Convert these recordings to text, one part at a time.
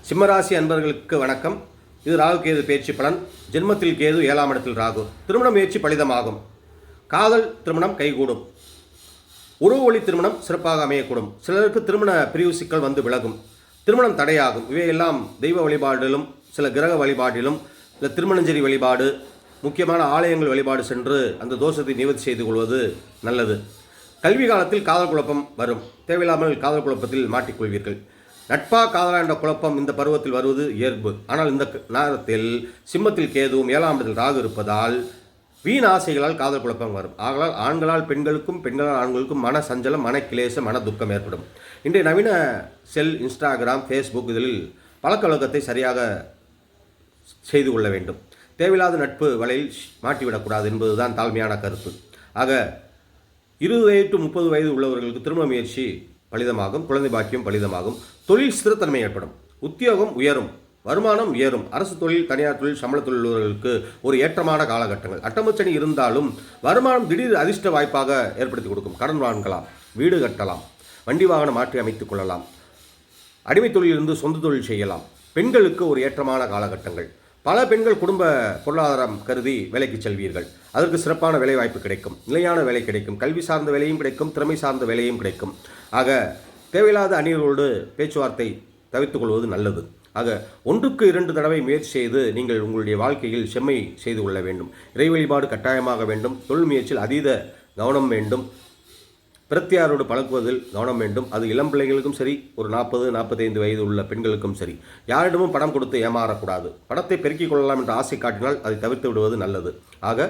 சிம்மராசி அன்பர்களுக்கு வணக்கம். இது ராகு கேது பேச்சு பலன். ஜென்மத்தில் கேது, 7ஆம் இடத்தில் ராகு. திருமண முயற்சி பலிதமாகும். காதல் திருமணம் கைகூடும். உறவு வழி திருமணம் சிறப்பாக அமையக்கூடும். சிலருக்கு திருமண பிரிவு சிக்கல் வந்து விலகும். திருமணம் தடையாகும். இவையெல்லாம் தெய்வ வழிபாடிலும் சில கிரக வழிபாட்டிலும் இல்லை திருமணஞ்சேரி வழிபாடு, முக்கியமான ஆலயங்கள் வழிபாடு சென்று அந்த தோஷத்தை நிவர்த்தி செய்து கொள்வது நல்லது. கல்வி காலத்தில் காதல் குழப்பம் வரும். தேவையில்லாமல் காதல் குழப்பத்தில் மாட்டிக்கொள்வீர்கள். நட்பா காதலா என்ற குழப்பம் இந்த பருவத்தில் வருவது இயல்பு. ஆனால் இந்த நேரத்தில் சிம்மத்தில் கேதுவும் 7ஆம் இடத்தில் ராகு இருப்பதால் வீண் ஆசைகளால் காதல் குழப்பம் வரும். ஆகலால் ஆண்களால் பெண்களுக்கும், பெண்களால் ஆண்களுக்கும் மன சஞ்சலம், மன கிளேசம், மன துக்கம் ஏற்படும். இன்றைய நவீன இன்ஸ்டாகிராம், ஃபேஸ்புக் இதில் பழக்க வழக்கத்தை சரியாக செய்து கொள்ள வேண்டும். தேவையில்லாத நட்பு வலையில் மாட்டிவிடக்கூடாது என்பதுதான் தாழ்மையான கருத்து. ஆக 20 வயது to 30 வயது உள்ளவர்களுக்கு திருமண முயற்சி பலிதமாகும். குழந்தை பாக்கியம் பலிதமாகும். தொழில் ஸ்திரத்தன்மை ஏற்படும். உத்தியோகம் உயரும். வருமானம் உயரும். அரசு தொழில், தனியார் தொழில், சம்பள தொழில் உள்ளவர்களுக்கு ஒரு ஏற்றமான காலகட்டங்கள். அட்டமச்சனி இருந்தாலும் வருமானம் திடீர் அதிர்ஷ்ட வாய்ப்பாக ஏற்படுத்தி கொடுக்கும். கடன் வாங்கலாம், வீடு கட்டலாம், வண்டி வாகனம் மாற்றி அமைத்துக் கொள்ளலாம், அடிமை தொழிலிருந்து சொந்த தொழில் செய்யலாம். பெண்களுக்கு ஒரு ஏற்றமான காலகட்டங்கள். பல பெண்கள் குடும்ப பொருளாதாரம் கருதி வேலைக்கு செல்வீர்கள். அதற்கு சிறப்பான வேலை வாய்ப்பு கிடைக்கும். நிலையான வேலை கிடைக்கும். கல்வி சார்ந்த வேலையும் கிடைக்கும். திறமை சார்ந்த வேலையும் கிடைக்கும். ஆக தேவையில்லாத அந்நியர்களோடு பேச்சுவார்த்தை தவிர்த்துக் கொள்வது நல்லது. ஆக 1க்கு 2 தடவை முயற்சி செய்து நீங்கள் உங்களுடைய வாழ்க்கையில் செம்மை செய்து கொள்ள வேண்டும். இறை வழிபாடு கட்டாயமாக வேண்டும். தொழில் முயற்சியில் அதீத கவனம் வேண்டும். பிரத்தியாரோடு பழகுவதில் கவனம் வேண்டும். அது இளம் பிள்ளைகளுக்கும் சரி, ஒரு 40-45 வயது உள்ள பெண்களுக்கும் சரி. யாரிடமும் பணம் கொடுத்து ஏமாறக்கூடாது. பணத்தை பெருக்கிக் கொள்ளலாம் என்ற ஆசை காட்டினால் அதை தவிர்த்து விடுவது நல்லது. ஆக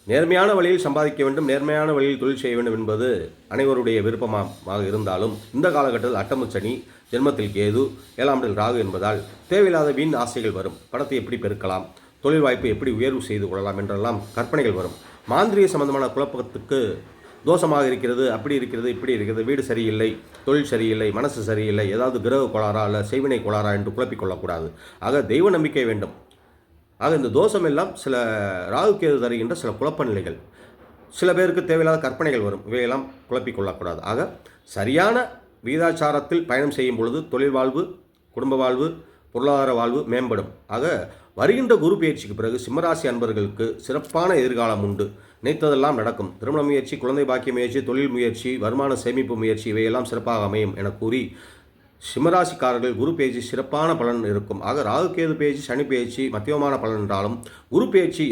நேர்மையான வழியில் சம்பாதிக்க வேண்டும், நேர்மையான வழியில் தொழில் செய்ய வேண்டும் என்பது அனைவருடைய விருப்பமாக இருந்தாலும் இந்த காலகட்டத்தில் அட்டமச்சனி, ஜென்மத்தில் கேது, 7ஆம் இடத்தில் ராகு என்பதால் தேவையில்லாத வீண் ஆசைகள் வரும். பணத்தை எப்படி பெருக்கலாம், தொழில் வாய்ப்பை எப்படி உயர்வு செய்து கொள்ளலாம் என்றெல்லாம் கற்பனைகள் வரும். மாந்திரிய சம்பந்தமான குழப்பத்துக்கு தோஷமாக இருக்கிறது, அப்படி இருக்கிறது, இப்படி இருக்கிறது, வீடு சரியில்லை, தொழில் சரியில்லை, மனசு சரியில்லை, ஏதாவது கிரக கோளாறா இல்லை செய்வினை கோளாறா என்று குழப்பிக்கொள்ளக்கூடாது. ஆக தெய்வ நம்பிக்கை வேண்டும். ஆக இந்த தோஷம் எல்லாம் சில ராகு கேது தருகின்ற சில குழப்ப நிலைகள். சில பேருக்கு தேவையில்லாத கற்பனைகள் வரும். இவையெல்லாம் குழப்பிக்கொள்ளக்கூடாது. ஆக சரியான வீதாச்சாரத்தில் பயணம் செய்யும் பொழுது தொழில் வாழ்வு, குடும்ப வாழ்வு, பொருளாதார வாழ்வு மேம்படும். ஆக வருகின்ற குரு பயிற்சிக்கு பிறகு சிம்மராசி அன்பர்களுக்கு சிறப்பான எதிர்காலம் உண்டு. நினைத்ததெல்லாம் நடக்கும். திருமண முயற்சி, குழந்தை பாக்கிய முயற்சி, தொழில் முயற்சி, வருமான சேமிப்பு முயற்சி இவையெல்லாம் சிறப்பாக அமையும் என கூறி சிம்மராசிக்காரர்கள் குரு பேச்சு சிறப்பான பலன் இருக்கும். ஆக ராகு கேது பேச்சு, சனி பேச்சு மத்தியமான பலன் என்றாலும் குரு பேச்சு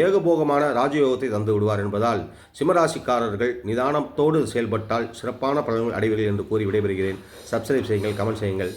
ஏகபோகமான ராஜயோகத்தை தந்து விடுவார் என்பதால் சிம்மராசிக்காரர்கள் நிதானத்தோடு செயல்பட்டால் சிறப்பான பலன்கள் அடைவீர்கள் என்று கூறி விடைபெறுகிறேன். சப்ஸ்கிரைப் செய்யுங்கள், கமெண்ட் செய்யுங்கள்.